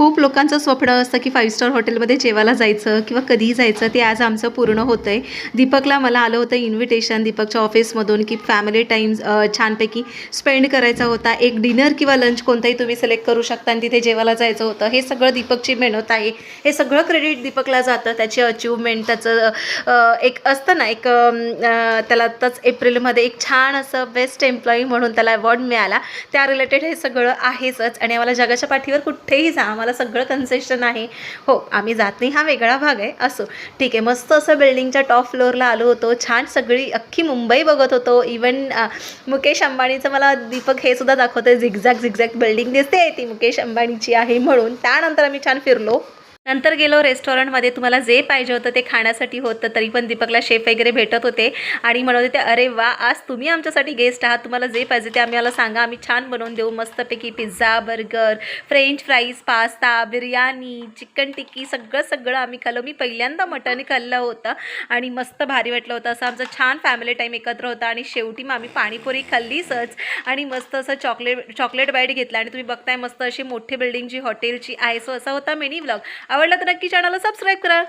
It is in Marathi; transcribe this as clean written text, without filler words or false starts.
खूप लोकांचं स्वप्न असतं की 5 स्टार हॉटेलमध्ये जेवायला जायचं किंवा कधीही जायचं. ते आज आमचं पूर्ण होतं आहे. दीपकला मला आलं होतं इन्व्हिटेशन दीपकच्या ऑफिसमधून की फॅमिली टाईम छानपैकी स्पेंड करायचा होता. एक डिनर किंवा लंच कोणताही तुम्ही सिलेक्ट करू शकता आणि तिथे जेवायला जायचं होतं. हे सगळं दीपकची मेहनत आहे. हे सगळं क्रेडिट दीपकला जातं. त्याची अचीवमेंट, त्याचं एक असतं ना, एक त्याला आत्ताच एप्रिलमध्ये एक छान असं बेस्ट एम्प्लॉई म्हणून त्याला अवॉर्ड मिळाला. त्या रिलेटेड हे सगळं आहेच आणि आम्हाला जगाच्या पाठीवर कुठेही जा, आम्हाला सगळं कन्सेशन आहे. हो, आम्ही जात नाही हा वेगळा भाग आहे. असो ठीक आहे. मस्त असं बिल्डिंगच्या टॉप फ्लोअरला आलो होतो. छान सगळी अख्खी मुंबई बघत होतो. इवन मुकेश अंबानीचं मला दीपक हे सुद्धा दाखवतोय, झिगझॅग बिल्डिंग दिसते, ती मुकेश अंबानीची आहे म्हणून. त्यानंतर आम्ही छान फिरलो. नंतर गेलो रेस्टॉरंटमध्ये. तुम्हाला जे पाहिजे होतं ते खाण्यासाठी होतं. तरी पण दीपकला शेफ वगैरे भेटत होते आणि म्हणत होते, अरे वा, आज तुम्ही आमच्यासाठी गेस्ट आहात, तुम्हाला जे पाहिजे ते आम्हाला सांगा, आम्ही छान बनवून देऊ. मस्तपैकी pizza, burger, French fries, pasta, biryani, chicken tikki सगळं आम्ही खाल्लं. मी पहिल्यांदा मटण खाल्लं होतं आणि मस्त भारी वाटलं होतं. असं आमचं छान फॅमिली टाईम एकत्र होता आणि शेवटी मग आम्ही पाणीपुरी खाल्लीच आणि मस्त असं चॉकलेट बाईट घेतला. आणि तुम्ही बघताय मस्त अशी मोठी बिल्डिंग जी हॉटेलची आहे. सो असा होता मिनी व्लॉग. आवडला तर नक्की चॅनलला सबस्क्राईब करा.